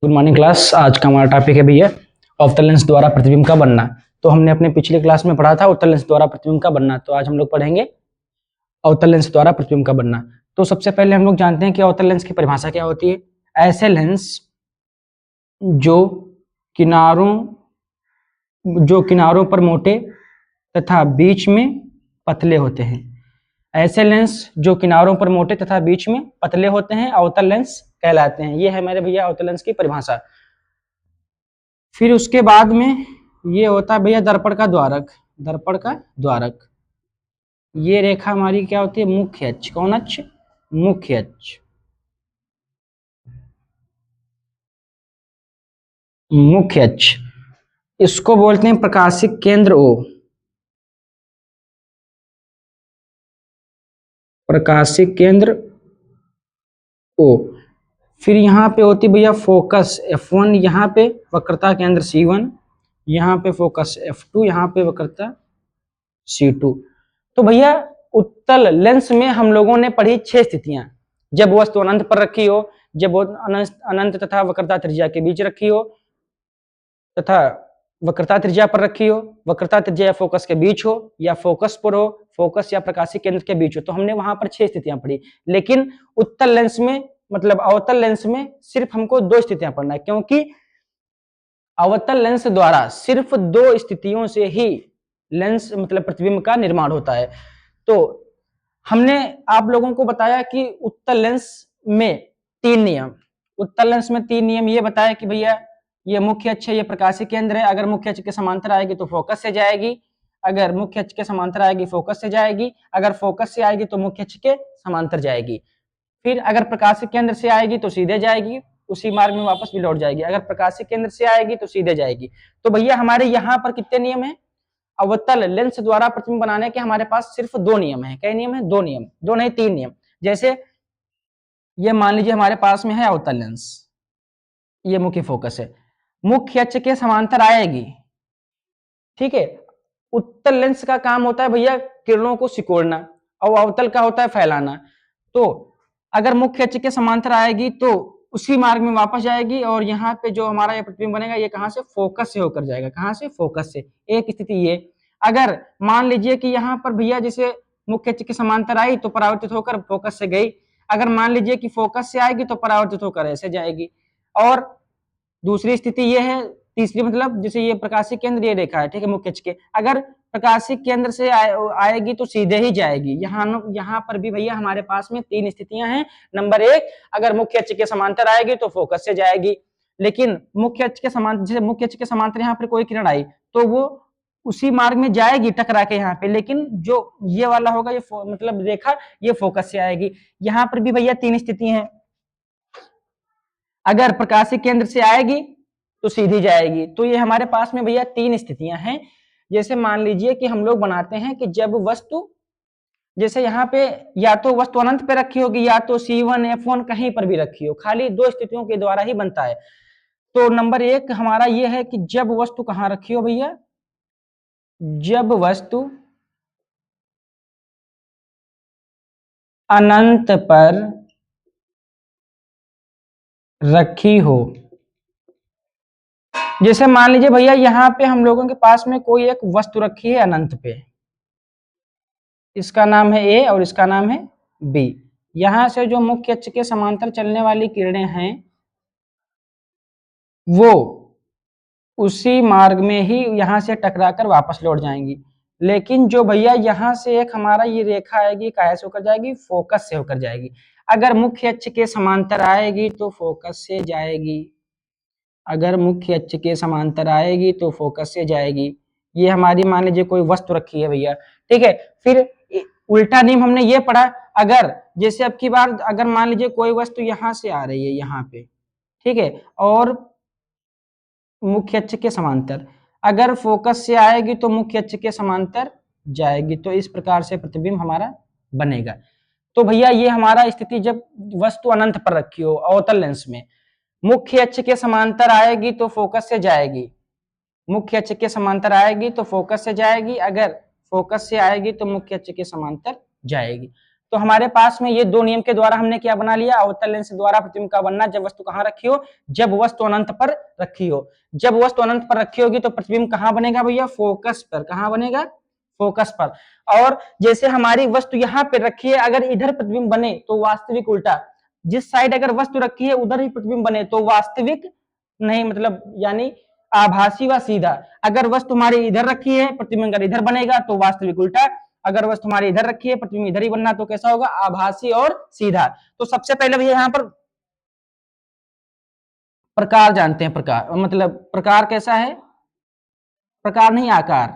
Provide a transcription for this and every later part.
Good morning class. आज का हमारा टॉपिक है भैया अवतल लेंस द्वारा प्रतिबिंब का बनना। तो हमने अपने पिछले क्लास में पढ़ा था अवतल लेंस द्वारा प्रतिबिंब का बनना। तो आज हम लोग पढ़ेंगे अवतल लेंस द्वारा प्रतिबिंब का बनना। तो सबसे पहले हम लोग जानते हैं कि अवतल लेंस की परिभाषा क्या होती है। ऐसे लेंस जो किनारों पर मोटे तथा बीच में पतले होते हैं। ऐसे लेंस जो किनारों पर मोटे तथा बीच में पतले होते हैं अवतल लेंस कहलाते हैं। ये है मेरे भैया अवतल लेंस की परिभाषा। फिर उसके बाद में ये होता है भैया दर्पण का द्वारक। दर्पण का द्वारक, ये रेखा हमारी क्या होती है, मुख्य अक्ष। कौन अक्ष? मुख्य अक्ष। मुख्य अक्ष, इसको बोलते हैं प्रकाशिक केंद्र ओ। प्रकाशिक केंद्र ओ। फिर यहाँ पे होती भैया फोकस F1, यहाँ पे वक्रता केंद्र C1, यहाँ पे फोकस F2, यहाँ पे वक्रता C2। तो भैया उत्तल लेंस में हम लोगों ने पढ़ी 6 स्थितियां। जब वस्तु अनंत पर रखी हो, जब वो अनंत तथा वक्रता त्रिज्या के बीच रखी हो, तथा वक्रता त्रिज्या पर रखी हो, वक्रता त्रिज्या या फोकस के बीच हो, या फोकस पर हो, फोकस या प्रकाशिक केंद्र के बीच हो। तो हमने वहां पर 6 स्थितियां पढ़ी। लेकिन उत्तल लेंस में मतलब अवतल लेंस में सिर्फ हमको 2 स्थितियां पढ़ना है, क्योंकि अवतल लेंस द्वारा सिर्फ 2 स्थितियों से ही लेंस मतलब प्रतिबिंब का निर्माण होता है। तो हमने आप लोगों को बताया कि उत्तल लेंस में 3 नियम। उत्तल लेंस में 3 नियम ये बताया कि भैया ये मुख्य अक्ष है, ये प्रकाशिक केंद्र है। अगर मुख्य अक्ष के समांतर आएगी तो फोकस से जाएगी, अगर मुख्य अक्ष के समांतर आएगी फोकस से जाएगी, अगर फोकस से आएगी तो मुख्य अक्ष के समांतर जाएगी। फिर अगर प्रकाशिक केंद्र से आएगी तो सीधे जाएगी, उसी मार्ग में वापस भी लौट जाएगी। अगर प्रकाशिक केंद्र से आएगी तो सीधे जाएगी। तो भैया हमारे यहाँ पर कितने नियम है? अवतल लेंस द्वारा प्रतिबिंब बनाने के हमारे पास सिर्फ 2 नियम है। कई नियम है? 2 नियम, 2 नहीं 3 नियम। जैसे ये मान लीजिए हमारे पास में है अवतल लेंस, ये मुख्य फोकस है, मुख्य अक्ष के समांतर आएगी, ठीक है। उत्तल लेंस का काम होता है भैया किरणों को सिकोड़ना, और अवतल का होता है फैलाना। तो अगर मुख्य अक्ष के समांतर आएगी तो उसी मार्ग में वापस जाएगी, और यहाँ पे जो हमारा ये प्रतिबिंब बनेगा ये कहाँ से? फोकस से होकर जाएगा। कहाँ से? फोकस से। एक स्थिति ये। अगर मान लीजिए कि यहाँ पर भैया जैसे मुख्य अक्ष के समांतर आई तो परावर्तित होकर फोकस से गई, अगर मान लीजिए कि फोकस से आएगी तो परावर्तित होकर ऐसे जाएगी। और दूसरी स्थिति ये है, तीसरी मतलब जैसे ये प्रकाशिक केंद्र ये रेखा है, ठीक है, मुख्य अक्ष के, अगर प्रकाशिक केंद्र से आएगी तो सीधे ही जाएगी। यहाँ पर भी भैया हमारे पास में 3 स्थितियां हैं। नंबर 1, अगर मुख्य अक्ष के समांतर आएगी तो फोकस से जाएगी, लेकिन मुख्य अक्ष के समांतर, जैसे मुख्य अक्ष के समांतर यहाँ पर कोई किरण आई तो वो उसी मार्ग में जाएगी टकरा के यहाँ पे, लेकिन जो ये वाला होगा ये मतलब रेखा ये फोकस से आएगी। यहाँ पर भी भैया 3 स्थिति है। अगर प्रकाशिक केंद्र से आएगी तो सीधी जाएगी। तो ये हमारे पास में भैया 3 स्थितियां हैं। जैसे मान लीजिए कि हम लोग बनाते हैं कि जब वस्तु, जैसे यहाँ पे या तो वस्तु अनंत पे रखी होगी या तो C1 F1 कहीं पर भी रखी हो, खाली 2 स्थितियों के द्वारा ही बनता है। तो नंबर 1 हमारा ये है कि जब वस्तु कहाँ रखी हो भैया, जब वस्तु अनंत पर रखी हो। जैसे मान लीजिए भैया यहाँ पे हम लोगों के पास में कोई एक वस्तु रखी है अनंत पे, इसका नाम है A और इसका नाम है B। यहां से जो मुख्य अक्ष के समांतर चलने वाली किरणें हैं वो उसी मार्ग में ही यहां से टकराकर वापस लौट जाएंगी। लेकिन जो भैया यहां से एक हमारा ये रेखा आएगी, कहाँ से होकर जाएगी? फोकस से होकर जाएगी। अगर मुख्य अक्ष के समांतर आएगी तो फोकस से जाएगी, अगर मुख्य अक्ष के समांतर आएगी तो फोकस से जाएगी। ये हमारी मान लीजिए कोई वस्तु रखी है भैया, ठीक है। फिर उल्टा नियम हमने ये पढ़ा, अगर जैसे अब की बार अगर मान लीजिए कोई वस्तु यहां से आ रही है यहाँ पे, ठीक है, और मुख्य अक्ष के समांतर, अगर फोकस से आएगी तो मुख्य अक्ष के समांतर जाएगी। तो इस प्रकार से प्रतिबिंब हमारा बनेगा। तो भैया ये हमारा स्थिति जब वस्तु अनंत पर रखी हो अवतल लेंस में, मुख्य अक्ष के समांतर आएगी तो फोकस से जाएगी, मुख्य अक्ष के समांतर आएगी तो फोकस से जाएगी, अगर फोकस से आएगी तो मुख्य अक्ष के समांतर जाएगी। तो हमारे पास में ये दो नियम के द्वारा हमने क्या बना लिया, अवतल लेंस द्वारा प्रतिबिंब का बनना जब वस्तु कहां रखी हो, जब वस्तु अनंत पर रखी हो। जब वस्तु अनंत पर रखी होगी तो प्रतिबिंब कहां बनेगा भैया, फोकस पर। कहां बनेगा, फोकस पर। और जैसे हमारी वस्तु यहाँ पे रखी है, अगर इधर प्रतिबिंब बने तो वास्तविक उल्टा, जिस साइड अगर वस्तु रखी है उधर ही प्रतिबिंब बने तो वास्तविक नहीं, मतलब यानी आभासी व सीधा। अगर वस्तु हमारी इधर रखी है, प्रतिबिंब अगर इधर बनेगा तो वास्तविक उल्टा। अगर वस्तु हमारी इधर रखी है, प्रतिबिंब इधर ही बनना, तो कैसा होगा, आभासी और सीधा। तो सबसे पहले भैया यहाँ पर प्रकार जानते हैं। प्रकार मतलब प्रकार कैसा है, प्रकार नहीं आकार।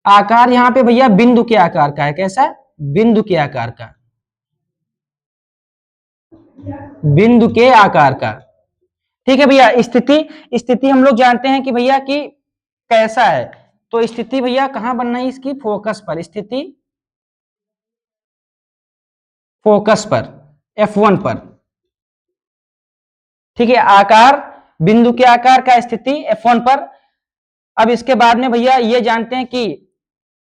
आकार यहाँ पे भैया बिंदु के आकार का है। कैसा, बिंदु के आकार का, बिंदु के आकार का। ठीक है भैया। स्थिति, स्थिति हम लोग जानते हैं कि भैया कि कैसा है, तो स्थिति भैया कहां बनना है इसकी, फोकस पर। स्थिति फोकस पर, F1 पर। ठीक है। आकार बिंदु के आकार का, स्थिति F1 पर। अब इसके बाद में भैया ये जानते हैं कि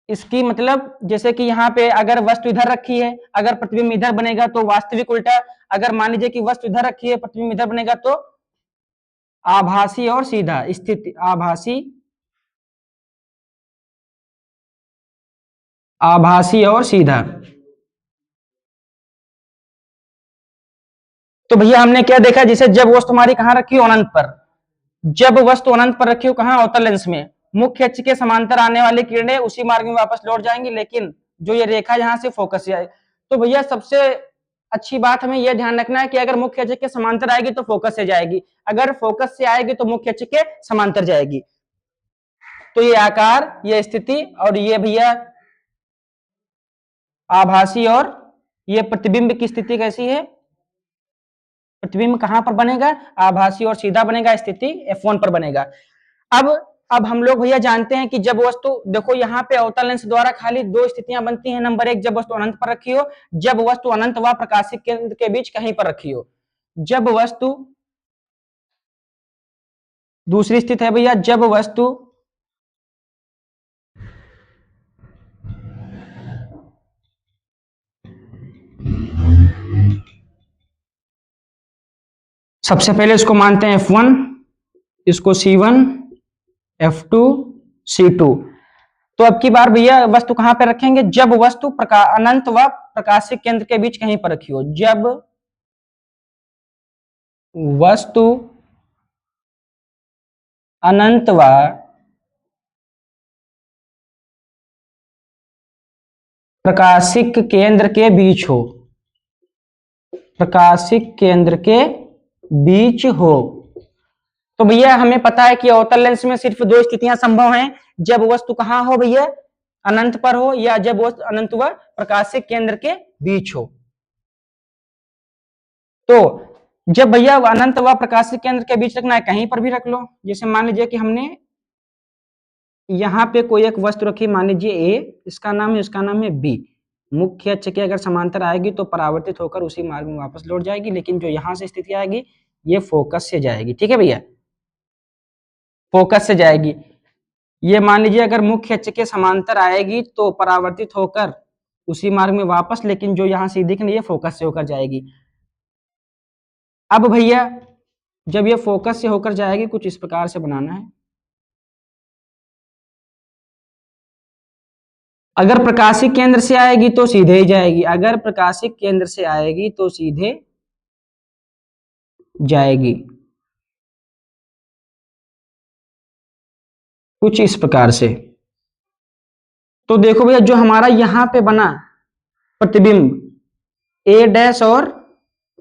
इसकी मतलब जैसे कि यहाँ पे अगर वस्तु इधर रखी है, अगर प्रतिबिंब इधर बनेगा तो वास्तविक उल्टा। अगर मान लीजिए कि वस्तु इधर रखी है, प्रतिबिंब इधर बनेगा तो आभासी और सीधा। स्थिति आभासी, आभासी और सीधा। तो भैया हमने क्या देखा, जैसे जब वस्तु हमारी कहां रखी हो, अनंत पर। जब वस्तु अनंत पर रखी हो कहां, अवतल लेंस में, मुख्य अक्ष के समांतर आने वाली किरणें उसी मार्ग में वापस लौट जाएंगी, लेकिन जो ये रेखा यहां से फोकस से आए। तो भैया सबसे अच्छी बात हमें यह ध्यान रखना है कि अगर मुख्य अक्ष के समांतर आएगी तो फोकस से जाएगी, अगर फोकस से आएगी तो मुख्य अक्ष के समांतर जाएगी। तो ये आकार, ये स्थिति और ये भैया आभासी, और ये प्रतिबिंब की स्थिति कैसी है, प्रतिबिंब कहां पर बनेगा, आभासी और सीधा बनेगा, स्थिति F1 पर बनेगा। अब हम लोग भैया जानते हैं कि जब वस्तु, देखो यहाँ पे अवतल लेंस द्वारा खाली दो स्थितियां बनती हैं। नंबर एक, जब वस्तु अनंत पर रखी हो, जब वस्तु अनंत व प्रकाशिक केंद्र के बीच कहीं पर रखी हो। जब वस्तु, दूसरी स्थिति है भैया, जब वस्तु सबसे पहले इसको मानते हैं F1, इसको C1, F2, C2। तो अब की बार भैया वस्तु कहां पे रखेंगे, जब वस्तु अनंत व प्रकाशिक केंद्र के बीच कहीं पर रखी हो। जब वस्तु अनंत व प्रकाशिक केंद्र के बीच हो, प्रकाशिक केंद्र के बीच हो। तो भैया हमें पता है कि अवतल लेंस में सिर्फ दो स्थितियां संभव हैं, जब वस्तु कहां हो भैया, अनंत पर हो, या जब वस्तु अनंत व प्रकाशिक केंद्र के बीच हो। तो जब भैया अनंत व प्रकाशिक केंद्र के बीच रखना है, कहीं पर भी रख लो। जैसे मान लीजिए कि हमने यहाँ पे कोई एक वस्तु रखी, मान लीजिए A, इसका नाम है, इसका नाम है B। मुख्य अक्ष के अगर समांतर आएगी तो परावर्तित होकर उसी मार्ग में वापस लौट जाएगी, लेकिन जो यहां से स्थिति आएगी ये फोकस से जाएगी। ठीक है भैया, फोकस से जाएगी। ये मान लीजिए अगर मुख्य अक्ष के समांतर आएगी तो परावर्तित होकर उसी मार्ग में वापस, लेकिन जो यहां से दिख रही है फोकस से होकर जाएगी। अब भैया जब ये फोकस से होकर जाएगी, कुछ इस प्रकार से बनाना है। अगर प्रकाशिक केंद्र से आएगी तो सीधे ही जाएगी, अगर प्रकाशिक केंद्र से आएगी तो सीधे जाएगी, कुछ इस प्रकार से। तो देखो भैया जो हमारा यहां पे बना प्रतिबिंब A' और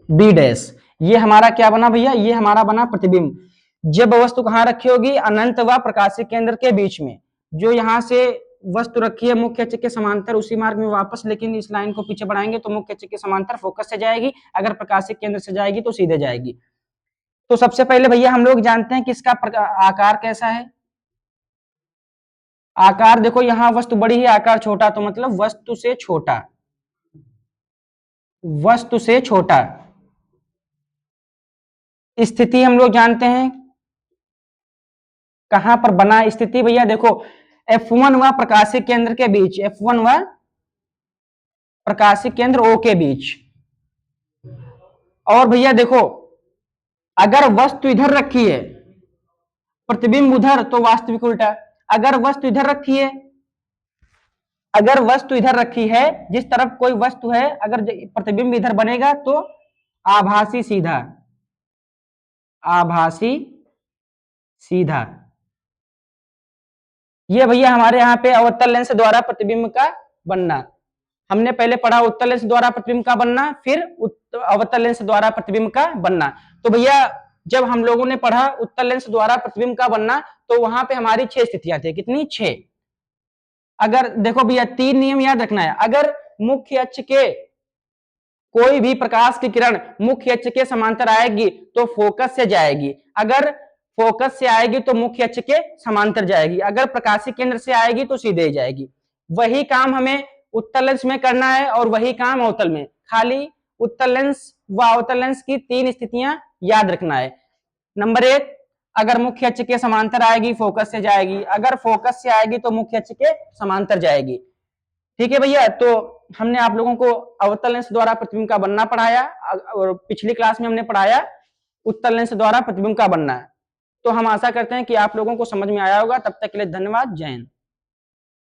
B', ये हमारा क्या बना भैया, ये हमारा बना प्रतिबिंब। जब वस्तु कहां रखी होगी, अनंत व प्रकाशिक केंद्र के बीच में। जो यहां से वस्तु रखी है मुख्य अक्ष के समांतर उसी मार्ग में वापस, लेकिन इस लाइन को पीछे बढ़ाएंगे तो मुख्य अक्ष के समांतर फोकस से जाएगी, अगर प्रकाशिक केंद्र से जाएगी तो सीधे जाएगी। तो सबसे पहले भैया हम लोग जानते हैं कि इसका आकार कैसा है। आकार देखो यहां वस्तु बड़ी है, आकार छोटा, तो मतलब वस्तु से छोटा, वस्तु से छोटा। स्थिति हम लोग जानते हैं कहां पर बना, स्थिति भैया देखो F1 व प्रकाशिक केंद्र के बीच, F1 व प्रकाशिक केंद्र O के बीच। और भैया देखो, अगर वस्तु इधर रखी है, प्रतिबिंब उधर, तो वास्तविक उल्टा। अगर वस्तु इधर रखी है, अगर वस्तु इधर रखी है, जिस तरफ कोई वस्तु है, अगर प्रतिबिंब इधर बनेगा तो आभासी सीधा, आभासी सीधा। ये भैया हमारे यहाँ पे अवतल लेंस द्वारा प्रतिबिंब का बनना। हमने पहले पढ़ा उत्तल लेंस द्वारा प्रतिबिंब का बनना, फिर अवतल लेंस द्वारा प्रतिबिंब का बनना। तो भैया जब हम लोगों ने पढ़ा उत्तल लेंस द्वारा प्रतिबिंब का बनना, तो वहां पे हमारी 6 स्थितियां थी। कितनी? 6। अगर देखो भैया 3 नियम याद रखना है। अगर मुख्य अक्ष के कोई भी प्रकाश की किरण मुख्य अक्ष के समांतर आएगी तो फोकस से जाएगी, अगर फोकस से आएगी तो मुख्य अक्ष के समांतर जाएगी, अगर प्रकाशिक केंद्र से आएगी तो सीधे जाएगी। वही काम हमें उत्तल लेंस में करना है और वही काम अवतल में। खाली उत्तल लेंस व अवतल लेंस की 3 स्थितियां याद रखना है। नंबर 1, अगर मुख्य अक्ष के समांतर आएगी और से जाएगी, अगर फोकस से आएगी तो मुख्य अक्ष के समांतर जाएगी। ठीक है भैया, तो हमने आप लोगों को अवतल लेंस द्वारा प्रतिबिंब का बनना पढ़ाया और पिछली क्लास में हमने पढ़ाया उत्तल लेंस द्वारा प्रतिबिंब का बनना है। तो हम आशा करते हैं कि आप लोगों को समझ में आया होगा। तब तक के लिए धन्यवाद। जय हिंद।